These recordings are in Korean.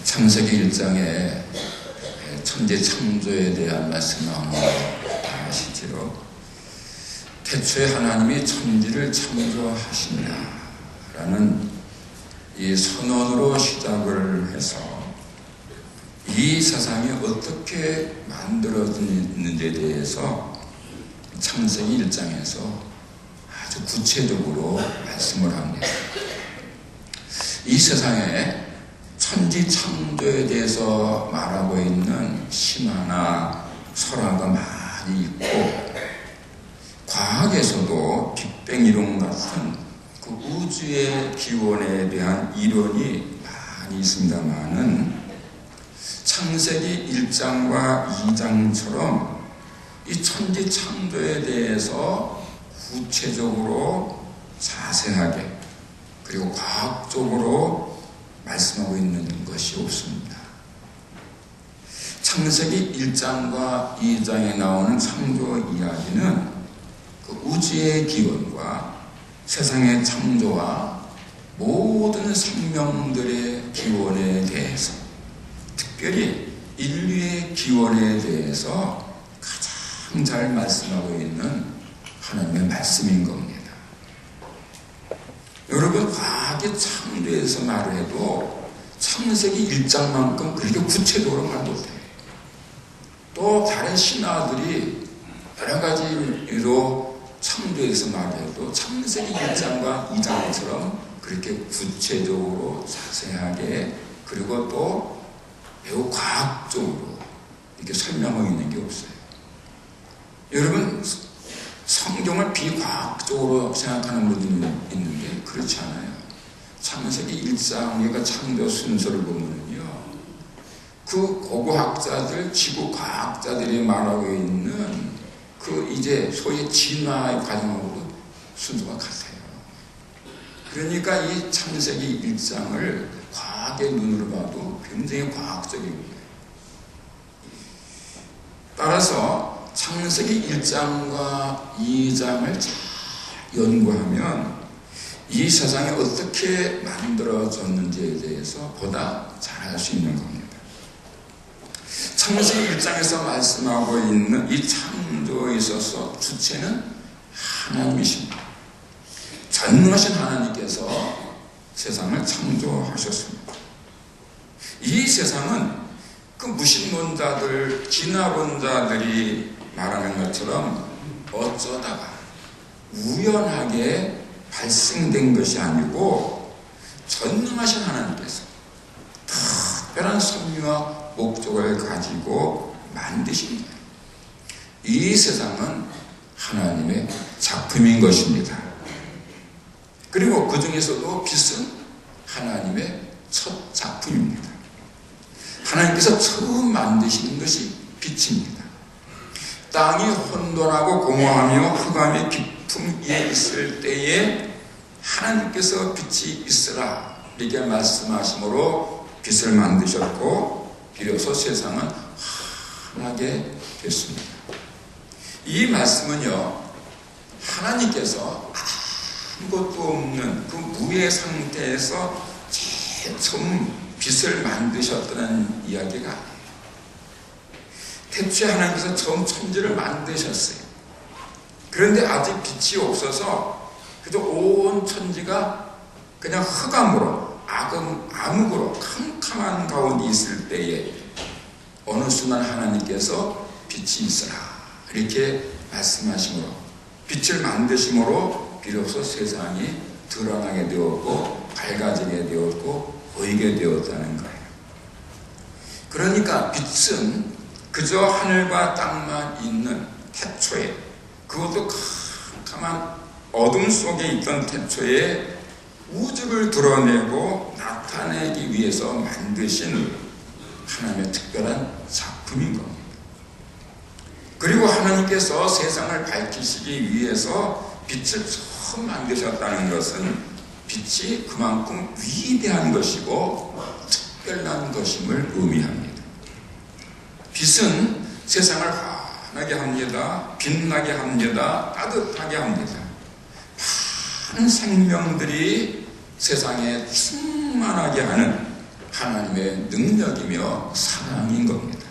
창세기 1장에 천지 창조에 대한 말씀을 아시지요? 태초에 하나님이 천지를 창조하시니라라는 이 선언으로 시작을 해서 이 세상이 어떻게 만들어졌는지에 대해서 창세기 1장에서 아주 구체적으로 말씀을 합니다. 이 세상에 천지 창조에 대해서 말하고 있는 신화나 설화가 많이 있고, 과학에서도 빅뱅 이론 같은 그 우주의 기원에 대한 이론이 많이 있습니다만은, 창세기 1장과 2장처럼 이 천지 창조에 대해서 구체적으로 자세하게 그리고 과학적으로 말씀하고 있는 것이 없습니다. 창세기 1장과 2장에 나오는 창조 이야기는 그 우주의 기원과 세상의 창조와 모든 생명들의 기원에 대해서, 특별히 인류의 기원에 대해서 가장 잘 말씀하고 있는 하나님의 말씀인 겁니다. 여러분, 과학의 창조에서 말을 해도 창세기 1장만큼 그렇게 구체적으로 말 못해요. 또 다른 신화들이 여러 가지로 창조에서 말해도 창세기 1장과 2장처럼 그렇게 구체적으로 자세하게 그리고 또 매우 과학적으로 이렇게 설명하고 있는 게 없어요. 여러분, 성경을 비과학적으로 생각하는 분들이 있는데 그렇지 않아요. 창세기 1장의 창조 순서를 보면요, 그 고고학자들, 지구과학자들이 말하고 있는 그 이제 소위 진화의 과정하고도 순서가 같아요. 그러니까 이 창세기 1장을 과학의 눈으로 봐도 굉장히 과학적입니다. 따라서 창세기 1장과 2장을 잘 연구하면 이 세상이 어떻게 만들어졌는지에 대해서 보다 잘 알 수 있는 겁니다. 창세기 1장에서 말씀하고 있는 이 창조에 있어서 주체는 하나님이십니다. 전능하신 하나님께서 세상을 창조하셨습니다. 이 세상은 그 무신론자들, 진화론자들이 말하는 것처럼 어쩌다가 우연하게 발생된 것이 아니고 전능하신 하나님께서 특별한 섭리와 목적을 가지고 만드신 거예요. 이 세상은 하나님의 작품인 것입니다. 그리고 그 중에서도 빛은 하나님의 첫 작품입니다. 하나님께서 처음 만드신 것이 빛입니다. 땅이 혼돈하고 공허하며 흑암의 깊음 위에 있을 때에 하나님께서 빛이 있으라 이렇게 말씀하심으로 빛을 만드셨고, 비로소 세상은 환하게 됐습니다. 이 말씀은요, 하나님께서 아무것도 없는 그 무의 상태에서 제일 처음 빛을 만드셨다는 이야기가 아니에요. 태초에 하나님께서 처음 천지를 만드셨어요. 그런데 아직 빛이 없어서 그저 온 천지가 그냥 흑암으로 암흑으로 캄캄한 가운데 있을 때에 어느 순간 하나님께서 빛이 있으라 이렇게 말씀하심으로, 빛을 만드심으로 비로소 세상이 드러나게 되었고 밝아지게 되었고 보이게 되었다는 거예요. 그러니까 빛은 그저 하늘과 땅만 있는 태초에, 그것도 캄캄한 어둠 속에 있던 태초에 우주를 드러내고 나타내기 위해서 만드신 하나님의 특별한 작품인 겁니다. 그리고 하나님께서 세상을 밝히시기 위해서 빛을 처음 만드셨다는 것은 빛이 그만큼 위대한 것이고 특별한 것임을 의미합니다. 빛은 세상을 환하게 합니다. 빛나게 합니다. 따뜻하게 합니다. 많은 생명들이 세상에 충만하게 하는 하나님의 능력이며 사랑인 겁니다.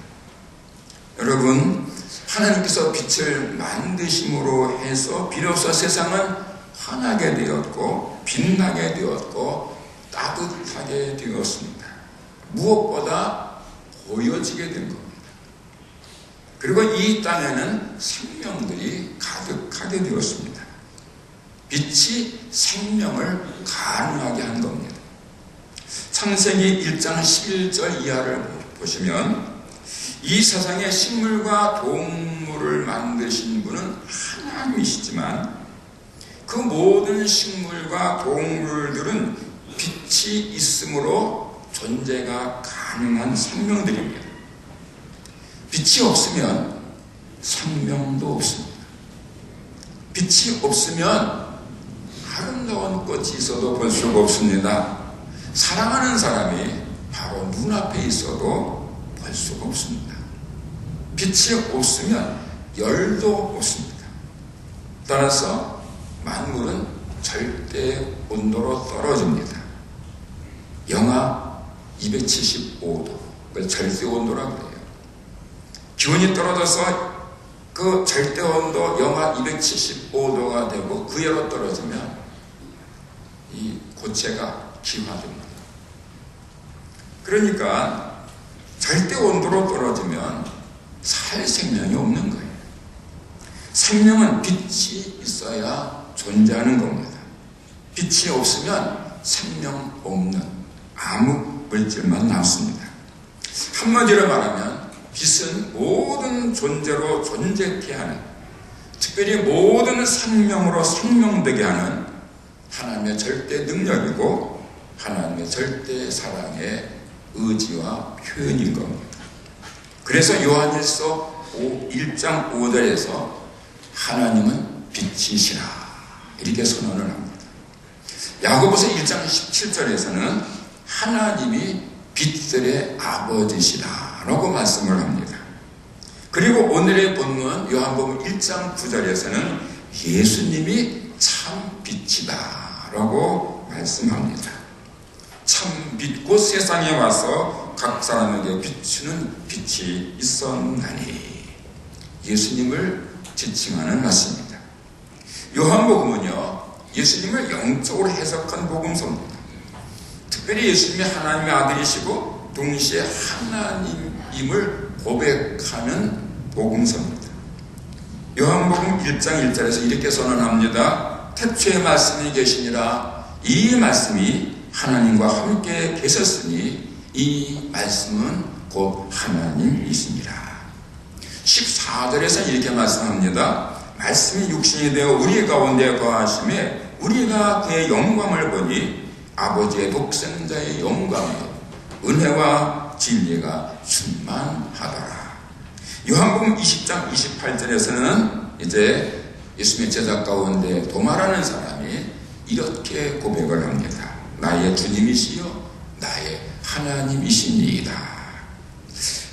여러분, 하나님께서 빛을 만드심으로 해서 비로소 세상은 환하게 되었고 빛나게 되었고 따뜻하게 되었습니다. 무엇보다 보여지게 된 겁니다. 그리고 이 땅에는 생명들이 가득하게 되었습니다. 빛이 생명을 가능하게 한 겁니다. 창세기 1장 11절 이하를 보시면 이 세상의 식물과 동물을 만드신 분은 하나님이시지만 그 모든 식물과 동물들은 빛이 있으므로 존재가 가능한 생명들입니다. 빛이 없으면 생명도 없습니다. 빛이 없으면 아름다운 꽃이 있어도 볼 수가 없습니다. 사랑하는 사람이 바로 눈앞에 있어도 볼 수가 없습니다. 빛이 없으면 열도 없습니다. 따라서 만물은 절대 온도로 떨어집니다. 영하 275도, 그걸 절대 온도라고 해요. 기온이 떨어져서 그 절대 온도 영하 275도가 되고 그 예로 떨어지면 이 고체가 기화됩니다. 그러니까 절대 온도로 떨어지면 살 생명이 없는 거예요. 생명은 빛이 있어야 존재하는 겁니다. 빛이 없으면 생명 없는 암흑 물질만 남습니다. 한마디로 말하면 빛은 모든 존재로 존재케 하는, 특별히 모든 생명으로 생명되게 하는 하나님의 절대 능력이고 하나님의 절대 사랑의 의지와 표현인 겁니다. 그래서 요한일서 1장 5절에서 하나님은 빛이시라 이렇게 선언을 합니다. 야고보서 1장 17절에서는 하나님이 빛들의 아버지시라 라고 말씀을 합니다. 그리고 오늘의 본문 요한복음 1장 9절에서는 예수님이 참 빛이다 라고 말씀합니다. 참 빛 곧 세상에 와서 각 사람에게 비추는 빛이 있었나니, 예수님을 지칭하는 말씀입니다. 요한복음은요 예수님을 영적으로 해석한 복음서입니다. 특별히 예수님이 하나님의 아들이시고 동시에 하나님임을 고백하는 복음서입니다. 요한복음 1장 1절에서 이렇게 선언합니다. 태초에 말씀이 계시니라. 이 말씀이 하나님과 함께 계셨으니 이 말씀은 곧 하나님이시니라. 14절에서 이렇게 말씀합니다. 말씀이 육신이 되어 우리 가운데 거하심에 우리가 그의 영광을 보니 아버지의 독생자의 영광이요 은혜와 진리가 충만하더라. 요한복음 20장 28절에서는 이제 예수님의 제자 가운데 도마라는 사람이 이렇게 고백을 합니다. 나의 주님이시여 나의 하나님이시니이다.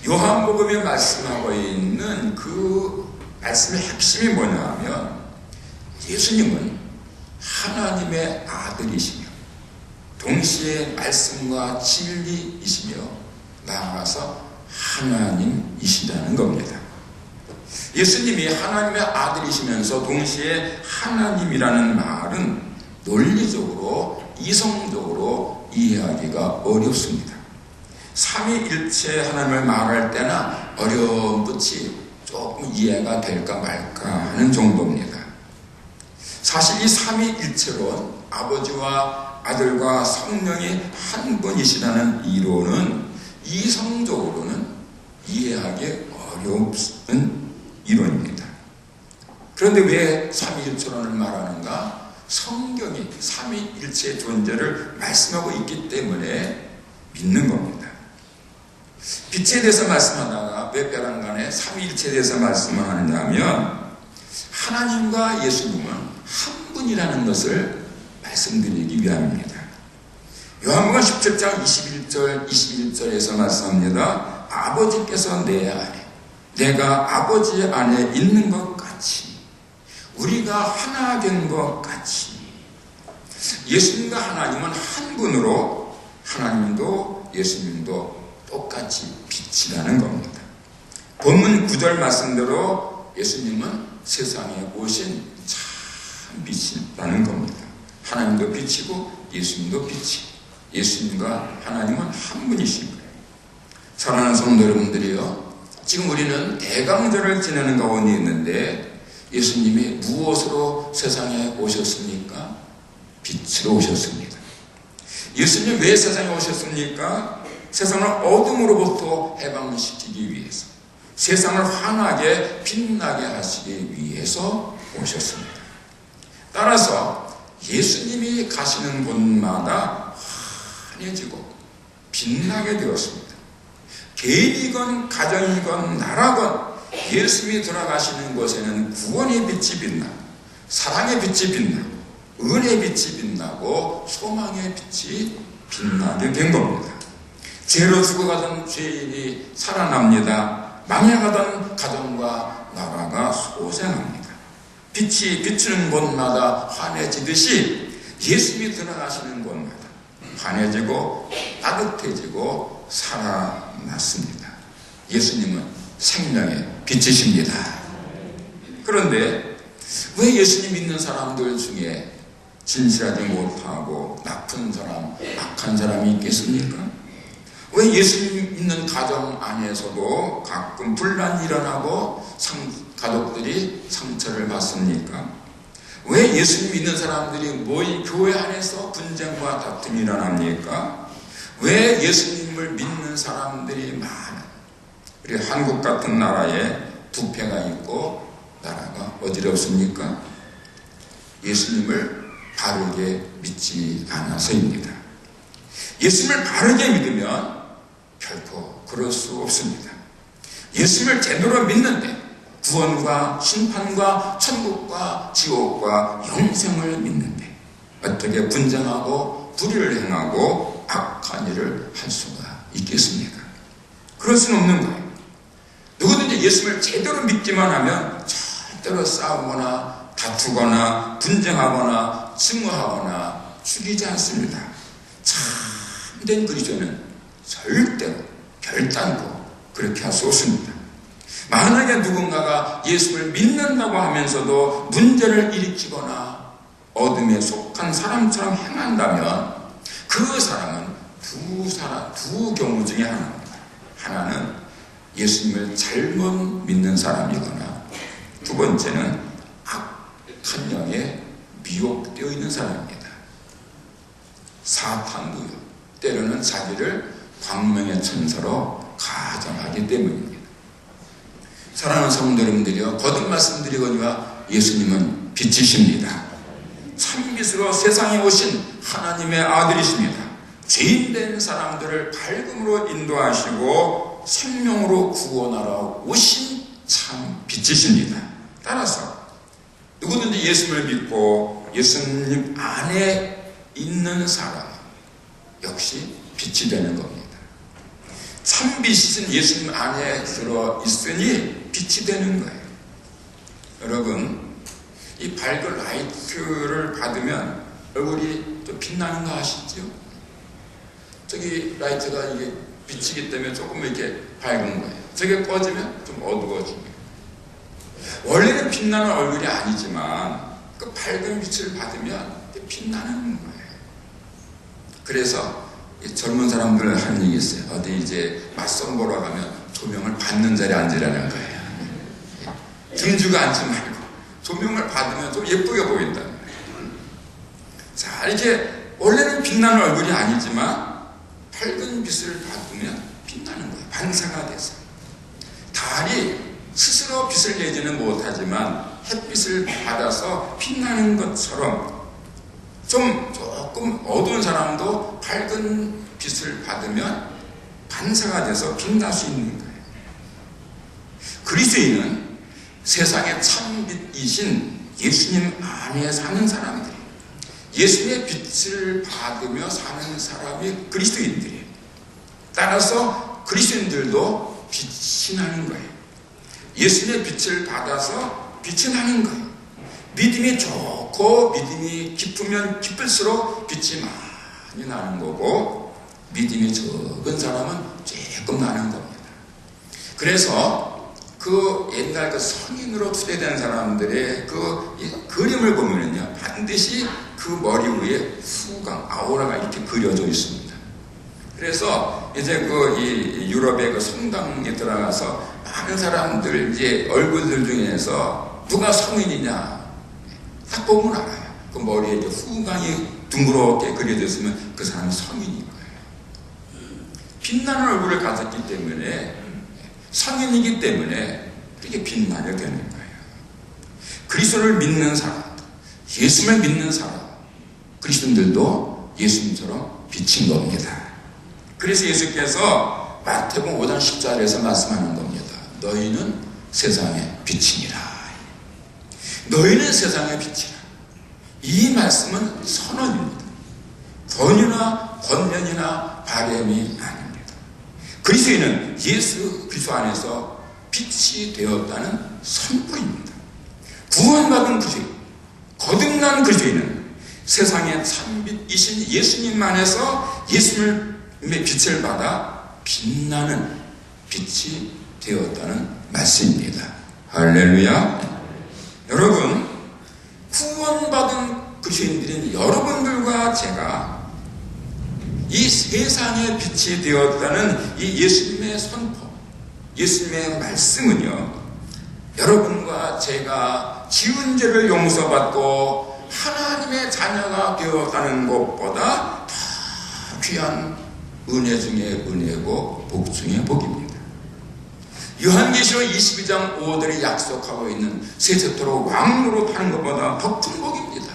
요한복음에 말씀하고 있는 그 말씀의 핵심이 뭐냐 하면 예수님은 하나님의 아들이시며 동시에 말씀과 진리이시며 나아가서 하나님이시라는 겁니다. 예수님이 하나님의 아들이시면서 동시에 하나님이라는 말은 논리적으로 이성적으로 이해하기가 어렵습니다. 삼위일체 하나님을 말할 때나 어려운 끝이 조금 이해가 될까 말까 하는 정도입니다. 사실 이 삼위일체론, 아버지와 아들과 성령이 한 분이시라는 이론은 이성적으로는 이해하기 어려운 이론입니다. 그런데 왜 삼위일체론을 말하는가? 성경이 삼위일체의 존재를 말씀하고 있기 때문에 믿는 겁니다. 빛에 대해서 말씀하다가 왜 벼랑간에 삼위일체에 대해서 말씀을 하느냐면 하나님과 예수님은 한 분이라는 것을 말씀드리기 위함입니다. 요한복음 17장 21절에서 말씀합니다. 아버지께서 내 안에, 내가 아버지 안에 있는 것 같이 우리가 하나 된 것 같이 예수님과 하나님은 한 분으로 하나님도 예수님도 똑같이 빛이라는 겁니다. 본문 9절 말씀대로 예수님은 세상에 오신 참 빛이라는 겁니다. 하나님도 빛이고 예수님도 빛이고 예수님과 하나님은 한 분이신 거예요. 사랑하는 성도 여러분들이요, 지금 우리는 대강절을 지내는 가운데 있는데 예수님이 무엇으로 세상에 오셨습니까? 빛으로 오셨습니다. 예수님 왜 세상에 오셨습니까? 세상을 어둠으로부터 해방시키기 위해서, 세상을 환하게 빛나게 하시기 위해서 오셨습니다. 따라서 예수님이 가시는 곳마다 환해지고 빛나게 되었습니다. 개인이건 가정이건 나라건 예수님이 돌아가시는 곳에는 구원의 빛이 빛나고, 사랑의 빛이 빛나고, 은혜의 빛이 빛나고, 소망의 빛이 빛나게 된 겁니다. 죄로 죽어가던 죄인이 살아납니다. 망해가던 가정과 나라가 소생합니다. 빛이 비추는 곳마다 환해지듯이 예수님이 들어가시는 곳마다 환해지고 따뜻해지고 살아났습니다. 예수님은 생명의 빛이십니다. 그런데 왜 예수님 믿는 사람들 중에 진실하지 못하고 나쁜 사람, 악한 사람이 있겠습니까? 왜 예수님 믿는 가정 안에서도 가끔 분란이 일어나고 가족들이 상처를 받습니까? 왜 예수님 믿는 사람들이 모인 교회 안에서 분쟁과 다툼이 일어납니까? 왜 예수님을 믿는 사람들이 많은 우리 한국 같은 나라에 부패가 있고 나라가 어지럽습니까? 예수님을 바르게 믿지 않아서입니다. 예수님을 바르게 믿으면 결코 그럴 수 없습니다. 예수님을 제대로 믿는데 구원과 심판과 천국과 지옥과 영생을 믿는데 어떻게 분쟁하고 불의를 행하고 악한 일을 할 수가 있겠습니까? 그럴 수는 없는 거예요. 누구든지 예수님을 제대로 믿기만 하면 절대로 싸우거나 다투거나 분쟁하거나 증오하거나 죽이지 않습니다. 참된 그리스도는 절대로 결단코 그렇게 할 수 없습니다. 만약에 누군가가 예수를 믿는다고 하면서도 문제를 일으키거나 어둠에 속한 사람처럼 행한다면 그 사람은 두 경우 중에 하나입니다. 하나는 예수님을 잘못 믿는 사람이거나 두 번째는 악한 영에 미혹되어 있는 사람입니다. 사탄도 때로는 자기를 광명의 천사로 가정하기 때문입니다. 사랑하는 성도 여러분들이요, 거듭 말씀드리거니와 예수님은 빛이십니다. 참빛으로 세상에 오신 하나님의 아들이십니다. 죄인된 사람들을 밝음으로 인도하시고 생명으로 구원하러 오신 참 빛이십니다. 따라서 누구든지 예수님을 믿고 예수님 안에 있는 사람 역시 빛이 되는 겁니다. 참빛이신 예수님 안에 들어있으니 빛이 되는 거예요. 여러분, 이 밝은 라이트를 받으면 얼굴이 좀 빛나는 거 아시죠? 저기 라이트가 이게 비치기 때문에 조금 이렇게 밝은 거예요. 저게 꺼지면 좀 어두워지고. 원래는 빛나는 얼굴이 아니지만 그 밝은 빛을 받으면 빛나는 거예요. 그래서 젊은 사람들 하는 얘기 있어요. 어디 이제 맞선 보러 가면 조명을 받는 자리에 앉으라는 거예요. 등주가 앉지 말고 조명을 받으면 좀 예쁘게 보인다는 거예요. 자, 이렇게 원래는 빛나는 얼굴이 아니지만 밝은 빛을 받으면 빛나는 거예요. 반사가 돼서. 달이 스스로 빛을 내지는 못하지만 햇빛을 받아서 빛나는 것처럼 조금 어두운 사람도 밝은 빛을 받으면 반사가 돼서 빛날 수 있는 거예요. 그리스도인은 세상의 참빛이신 예수님 안에 사는 사람들이에요. 예수님의 빛을 받으며 사는 사람이 그리스도인들이에요. 따라서 그리스도인들도 빛이 나는 거예요. 예수님의 빛을 받아서 빛이 나는 거예요. 믿음이 좋고 믿음이 깊으면 깊을수록 빛이 많이 나는 거고, 믿음이 적은 사람은 조금 나는 겁니다. 그래서 그 옛날 그 성인으로 투대된 사람들의 그 그림을 보면은요, 반드시 그 머리 위에 후광, 아우라가 이렇게 그려져 있습니다. 그래서 이제 이 유럽의 그 성당에 들어가서 많은 사람들 이제 얼굴들 중에서 누가 성인이냐 딱 보면 알아요. 그 머리에 이제 후광이 둥그렇게 그려져 있으면 그 사람이 성인인 거예요. 빛나는 얼굴을 가졌기 때문에, 성인이기 때문에 그렇게 빛나게 되는 거예요. 그리스도를 믿는 사람, 예수를 믿는 사람, 그리스도인들도 예수님처럼 비친 겁니다. 그래서 예수께서 마태복음 5장 10절에서 말씀하는 겁니다. 너희는 세상의 빛이니라. 너희는 세상의 빛이라. 이 말씀은 선언입니다. 권유나 권면이나 바램이 아닙니다. 그리스도인은 예수 그리스도 안에서 빛이 되었다는 선포입니다. 구원받은 그리스도인, 거듭난 그리스도인은 세상의 참빛이신 예수님 안에서 예수님의 빛을 받아 빛나는 빛이 되었다는 말씀입니다. 할렐루야. 여러분, 구원받은 그리스도인들인 여러분들과 제가 이 세상의 빛이 되었다는 이 예수님의 선포, 예수님의 말씀은요, 여러분과 제가 지은 죄를 용서받고 하나님의 자녀가 되었다는 것보다 더 귀한 은혜 중에 은혜고 복 중에 복입니다. 요한계시록 22장 5절이 약속하고 있는 세세토록 왕노릇 하는 것보다 더 큰 복입니다.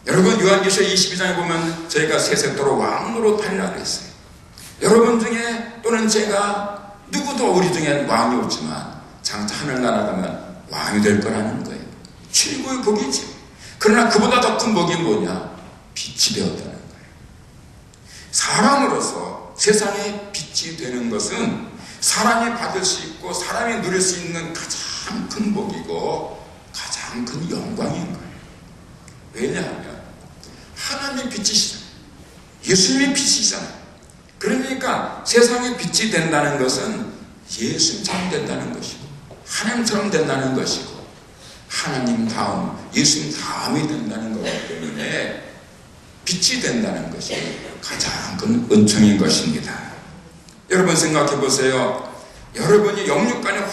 여러분, 요한계시록 22장에 보면 저희가 세세토록 왕노릇 하리라 그랬어요. 여러분 중에 또는 제가 누구도 우리 중에 왕이 없지만 장차 하늘나라 가면 왕이 될 거라는 거예요. 최고의 복이죠. 그러나 그보다 더 큰 복이 뭐냐? 빛이 되었다는 거예요. 사람으로서 세상에 빛이 되는 것은 사람이 받을 수 있고 사람이 누릴 수 있는 가장 큰 복이고 가장 큰 영광인 거예요. 왜냐하면 하나님의 빛이시잖아요. 예수님의 빛이시잖아요. 그러니까 세상에 빛이 된다는 것은 예수님처럼 된다는 것이고 하나님처럼 된다는 것이고 하나님 다음, 예수님 다음이 된다는 거기 때문에 빛이 된다는 것이 가장 큰 은총인 것입니다. 여러분 생각해 보세요. 여러분이 영육간에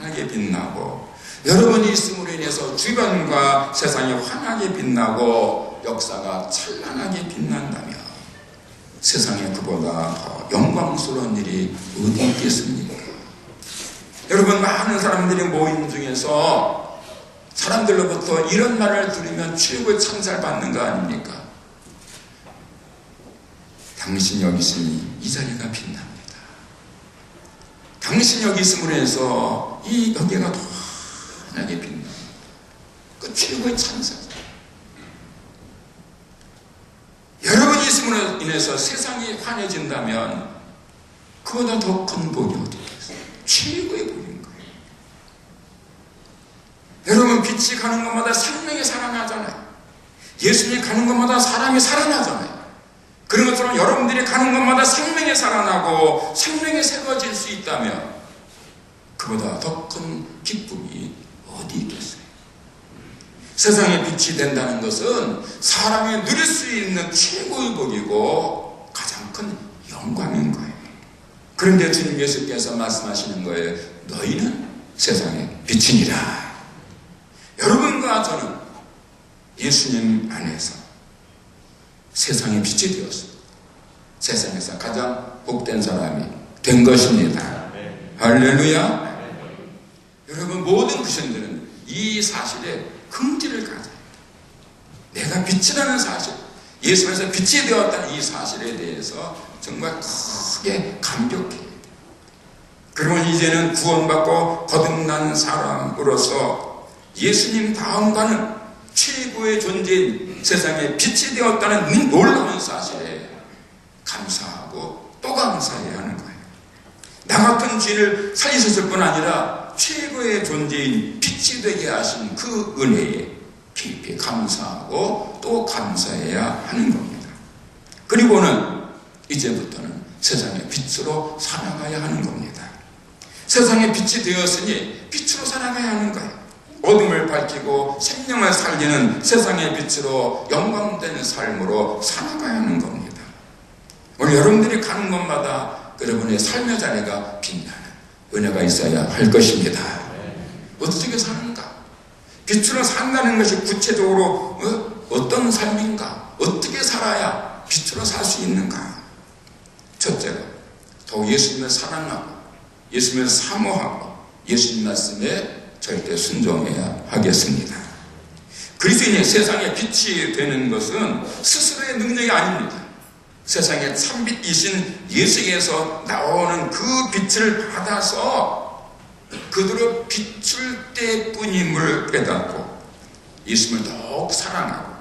환하게 빛나고 여러분이 있음으로 인해서 주변과 세상이 환하게 빛나고 역사가 찬란하게 빛난다면 세상에 그보다 더 영광스러운 일이 어디 있겠습니까? 여러분, 많은 사람들이 모임 중에서 사람들로부터 이런 말을 들으면 최고의 찬사를 받는 거 아닙니까? 당신 여기 있으니 이 자리가 빛납니다. 당신 여기 있음으로 해서 이 여기가 더 환하게 빛납니다. 그 최고의 찬사죠. 여러분이 있음으로 인해서 세상이 환해진다면 그보다 더 큰 복이 어디 있겠어요? 최고의 복인 거예요. 여러분, 빛이 가는 것마다 생명이 살아나잖아요. 예수님이 가는 것마다 사람이 살아나잖아요. 그런 것처럼 여러분들이 가는 것마다 생명이 살아나고 생명이 새로워질 수 있다면 그보다 더 큰 기쁨이 어디 있겠어요? 세상에 빛이 된다는 것은 사람이 누릴 수 있는 최고의 복이고 가장 큰 영광인 거예요. 그런데 주님 예수께서 말씀하시는 거예요. 너희는 세상의 빛이니라. 여러분과 저는 예수님 안에서 세상의 빛이 되었습니다. 세상에서 가장 복된 사람이 된 것입니다. 할렐루야. 여러분, 모든 그리스도인들은 이 사실에 긍지를 가져요. 내가 빛이라는 사실, 예수 안에서 빛이 되었다는 이 사실에 대해서 정말 크게 감격해요. 그러면 이제는 구원받고 거듭난 사람으로서 예수님 다음가는 최고의 존재인 세상에 빛이 되었다는 놀라운 사실에 감사하고 또 감사해야 하는 거예요. 나 같은 죄를 살리셨을 뿐 아니라 최고의 존재인 빛이 되게 하신 그 은혜에 깊이 감사하고 또 감사해야 하는 겁니다. 그리고는 이제부터는 세상의 빛으로 살아가야 하는 겁니다. 세상의 빛이 되었으니 빛으로 살아가야 하는 거예요. 어둠을 밝히고 생명을 살리는 세상의 빛으로 영광되는 삶으로 살아가야 하는 겁니다. 오늘 여러분들이 가는 곳마다 여러분의 삶의 자리가 빛나는 은혜가 있어야 할 것입니다. 어떻게 사는가? 빛으로 산다는 것이 구체적으로 어떤 삶인가? 어떻게 살아야 빛으로 살 수 있는가? 첫째로 더욱 예수님을 사랑하고 예수님을 사모하고 예수님 말씀에 절대 순종해야 하겠습니다. 그리스도인이 세상에 빛이 되는 것은 스스로의 능력이 아닙니다. 세상의 참빛이신 예수께서 나오는 그 빛을 받아서 그대로 비출 때뿐임을 깨닫고 예수님을 더욱 사랑하고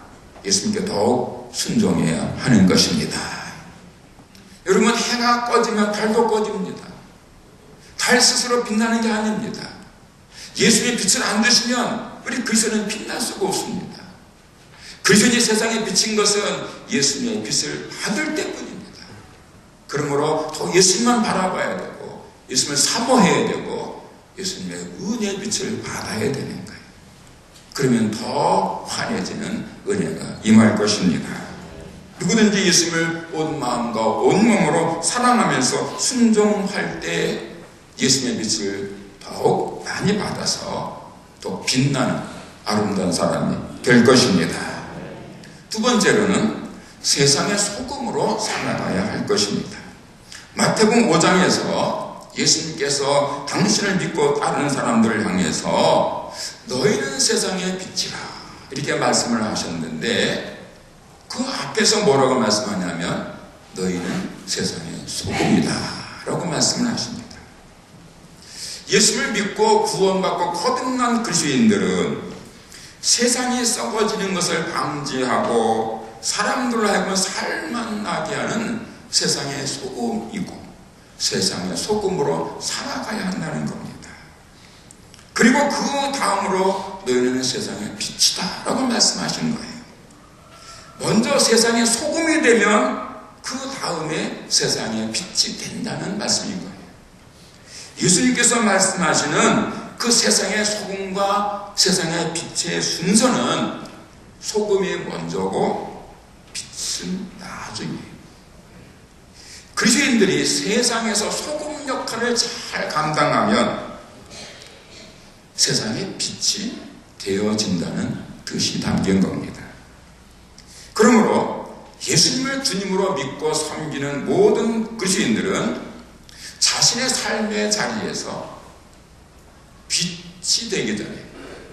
예수님께 더욱 순종해야 하는 것입니다. 여러분, 해가 꺼지면 달도 꺼집니다. 달 스스로 빛나는 게 아닙니다. 예수님의 빛을 안 드시면 우리 그리스도는 빛날 수가 없습니다. 그리스도인이 세상에 비친 것은 예수님의 빛을 받을 때뿐입니다. 그러므로 더 예수님만 바라봐야 되고 예수님을 사모해야 되고 예수님의 은혜의 빛을 받아야 되는 거예요. 그러면 더 환해지는 은혜가 임할 것입니다. 누구든지 예수님을 온 마음과 온 몸으로 사랑하면서 순종할 때 예수님의 빛을 더욱 많이 받아서 또 빛나는 아름다운 사람이 될 것입니다. 두 번째로는 세상의 소금으로 살아가야 할 것입니다. 마태복음 5장에서 예수님께서 당신을 믿고 따르는 사람들을 향해서 너희는 세상의 빛이라 이렇게 말씀을 하셨는데 그 앞에서 뭐라고 말씀하냐면 너희는 세상의 소금이다 라고 말씀을 하십니다. 예수를 믿고 구원받고 거듭난 그리스도인들은 세상이 썩어지는 것을 방지하고 사람들로 하여금 살맛나게 하는 세상의 소금이고 세상의 소금으로 살아가야 한다는 겁니다. 그리고 그 다음으로 너희는 세상의 빛이다 라고 말씀하신 거예요. 먼저 세상의 소금이 되면 그 다음에 세상의 빛이 된다는 말씀인 거예요. 예수님께서 말씀하시는 그 세상의 소금과 세상의 빛의 순서는 소금이 먼저고 빛은 나중이에요. 그리스도인들이 세상에서 소금 역할을 잘 감당하면 세상의 빛이 되어진다는 뜻이 담긴 겁니다. 그러므로 예수님을 주님으로 믿고 섬기는 모든 그리스도인들은 자신의 삶의 자리에서 빛이 되기 전에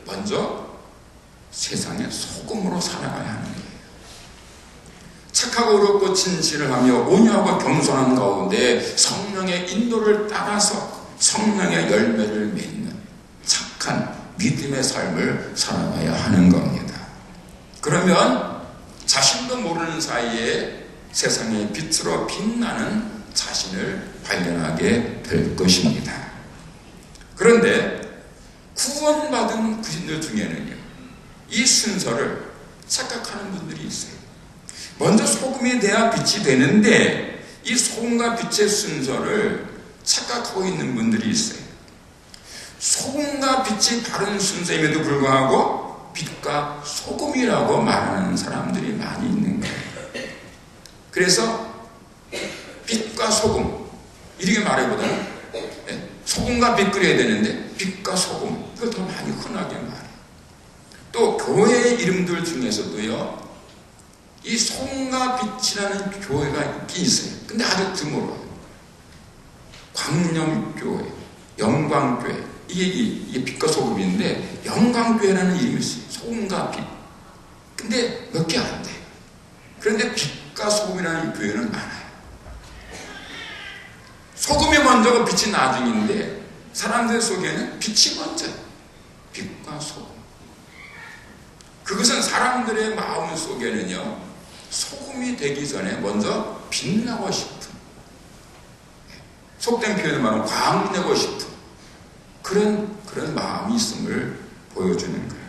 먼저 세상의 소금으로 살아가야 하는 거예요. 착하고 어렵고 진실을 하며 온유하고 겸손한 가운데 성령의 인도를 따라서 성령의 열매를 맺는 착한 믿음의 삶을 살아가야 하는 겁니다. 그러면 자신도 모르는 사이에 세상의 빛으로 빛나는 자신을 발견하게 될 것입니다. 그런데 구원받은 그리스도인들 중에는요, 이 순서를 착각하는 분들이 있어요. 먼저 소금이 돼야 빛이 되는데 이 소금과 빛의 순서를 착각하고 있는 분들이 있어요. 소금과 빛이 바른 순서임에도 불구하고 빛과 소금이라고 말하는 사람들이 많이 있는 거예요. 그래서 빛과 소금 이렇게 말해보다는 소금과 빛 그려야 되는데 빛과 소금 이걸 더 많이 흔하게 말해요. 또 교회 이름들 중에서도요, 이 소금과 빛이라는 교회가 있긴 있어요. 근데 아주 드물어요. 광명교회, 영광교회 이게 빛과 소금인데 영광교회라는 이름이 있어요. 소금과 빛. 근데 몇 개 안 돼요. 그런데 빛과 소금이라는 교회는 많아요. 소금이 먼저고 빛이 나중인데 사람들 속에는 빛이 먼저예요. 빛과 소금. 그것은 사람들의 마음 속에는요, 소금이 되기 전에 먼저 빛나고 싶은, 속된 표현을 말하면 광내고 싶은 그런 마음이 있음을 보여주는 거예요.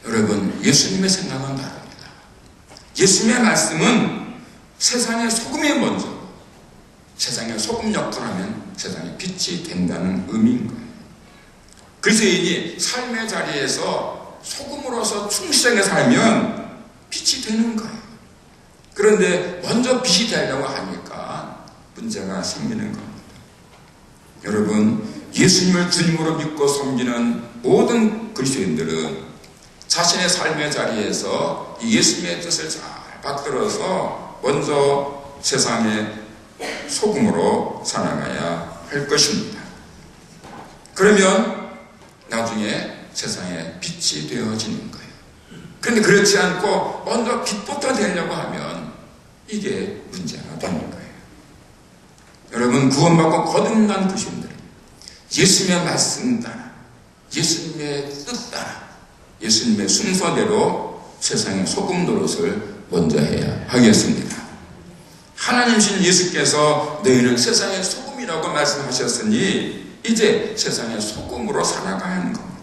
여러분, 예수님의 생각은 다릅니다. 예수님의 말씀은 세상의 소금이 먼저, 세상의 소금 역할을 하면 세상의 빛이 된다는 의미인 거예요. 그리스도인이 삶의 자리에서 소금으로서 충실하게 살면 빛이 되는 거예요. 그런데 먼저 빛이 되려고 하니까 문제가 생기는 겁니다. 여러분, 예수님을 주님으로 믿고 섬기는 모든 그리스도인들은 자신의 삶의 자리에서 예수님의 뜻을 잘 받들어서 먼저 세상의 소금으로 살아가야 할 것입니다. 그러면 나중에 세상에 빛이 되어지는 거예요. 그런데 그렇지 않고 먼저 빛부터 되려고 하면 이게 문제가 되는 거예요. 여러분, 구원받고 거듭난 그리스도인들은 예수님의 말씀 따라, 예수님의 뜻 따라, 예수님의 순서대로 세상의 소금 노릇을 먼저 해야 하겠습니다. 하나님이신 예수께서 너희는 세상의 소금이라고 말씀하셨으니 이제 세상의 소금으로 살아가야 하는 겁니다.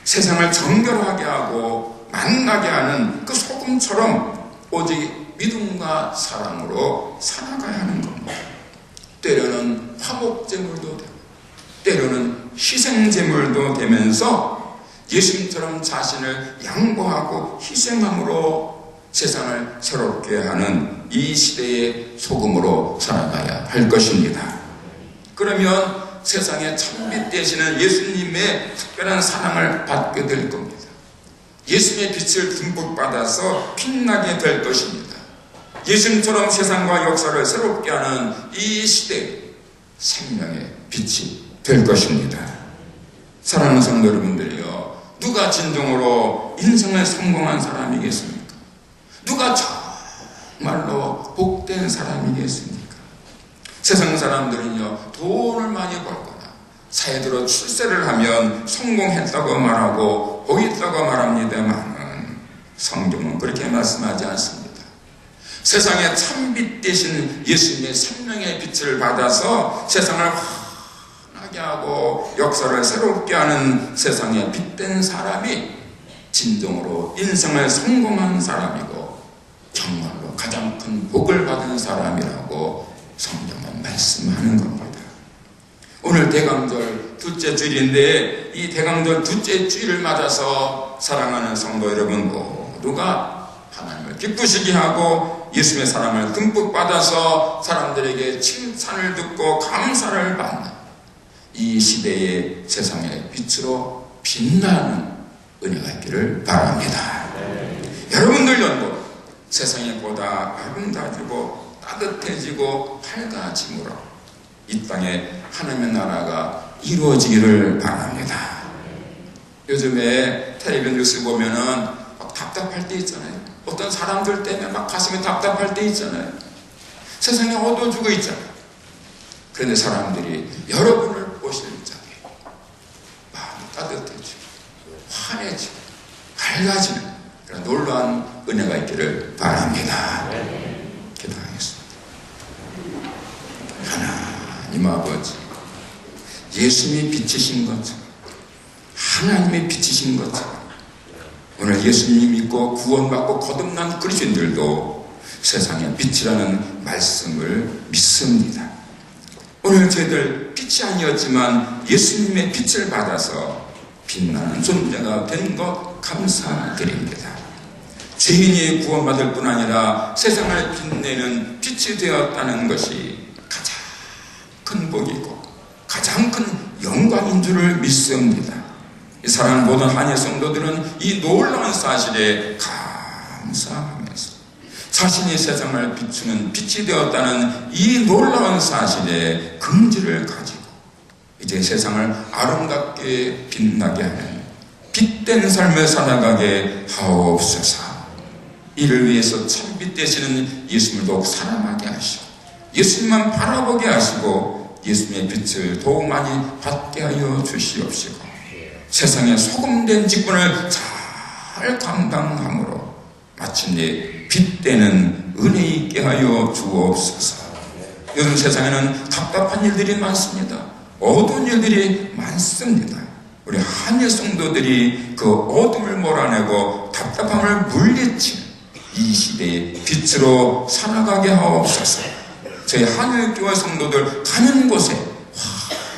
세상을 정결하게 하고 만나게 하는 그 소금처럼 오직 믿음과 사랑으로 살아가야 하는 겁니다. 때로는 화목제물도 되고 때로는 희생제물도 되면서 예수님처럼 자신을 양보하고 희생함으로 세상을 새롭게 하는 이 시대의 소금으로 살아가야 할 것입니다. 그러면 세상에 참빛 되시는 예수님의 특별한 사랑을 받게 될 겁니다. 예수님의 빛을 듬뿍 받아서 빛나게 될 것입니다. 예수님처럼 세상과 역사를 새롭게 하는 이 시대의 생명의 빛이 될 것입니다. 사랑하는 성도 여러분들이요, 누가 진정으로 인생을 성공한 사람이겠습니까? 누가 정말로 복된 사람이겠습니까? 세상 사람들은요, 돈을 많이 벌거나 사회적으로 출세를 하면 성공했다고 말하고 복있다고 말합니다만 성경은 그렇게 말씀하지 않습니다. 세상에 참빛 되신 예수님의 생명의 빛을 받아서 세상을 환하게 하고 역사를 새롭게 하는 세상에 빛된 사람이 진정으로 인생을 성공한 사람이고 정말로 가장 큰 복을 받은 사람이라고 성경은 말씀하는 겁니다. 오늘 대강절 둘째 주일인데 이 대강절 둘째 주일을 맞아서 사랑하는 성도 여러분 모두가 하나님을 기쁘시게 하고 예수님의 사랑을 듬뿍 받아서 사람들에게 칭찬을 듣고 감사를 받는 이 시대의 세상의 빛으로 빛나는 은혜가 있기를 바랍니다. 여러분들 연도 세상이 보다 아름다워지고 따뜻해지고 밝아짐으로 이 땅에 하나님의 나라가 이루어지기를 바랍니다. 요즘에 텔레비전 뉴스 보면은 막 답답할 때 있잖아요. 어떤 사람들 때문에 막 가슴이 답답할 때 있잖아요. 세상이 어두워지고 있잖아요. 그런데 사람들이 여러분을 보실 적에 마음이 따뜻해지고 환해지고 밝아지는 그런 놀라운 은혜가 있기를 바랍니다. 기도하겠습니다. 하나님 아버지, 예수님이 빛이신 것처럼 하나님의 빛이신 것처럼 오늘 예수님 믿고 구원받고 거듭난 그리스도인들도 세상의 빛이라는 말씀을 믿습니다. 오늘 저희들 빛이 아니었지만 예수님의 빛을 받아서 빛나는 존재가 된 것 감사드립니다. 죄인이 구원받을 뿐 아니라 세상을 빛내는 빛이 되었다는 것이 가장 큰 복이고 가장 큰 영광인 줄을 믿습니다. 이 사랑하는 모든 한예 성도들은 이 놀라운 사실에 감사하면서 자신이 세상을 비추는 빛이 되었다는 이 놀라운 사실에 긍지를 가지고 이제 세상을 아름답게 빛나게 하는 빛된 삶을 살아가게 하옵소서. 이를 위해서 참빛 되시는 예수님을 더욱 사랑하게 하시고 예수님만 바라보게 하시고 예수님의 빛을 더욱 많이 받게 하여 주시옵시고 세상에 소금된 직분을 잘 감당함으로 마침내 빛되는 은혜 있게 하여 주옵소서. 요즘 세상에는 답답한 일들이 많습니다. 어두운 일들이 많습니다. 우리 한일 성도들이 그 어둠을 몰아내고 답답함을 물리치는 이 시대의 빛으로 살아가게 하옵소서. 저희 한일교회 성도들 가는 곳에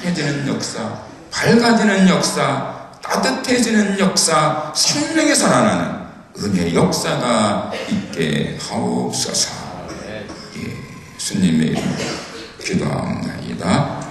환해지는 역사, 밝아지는 역사, 따뜻해지는 역사, 생명이 살아나는 은혜의 역사가 있게 하옵소서. 예수님의 이름으로 기도합니다.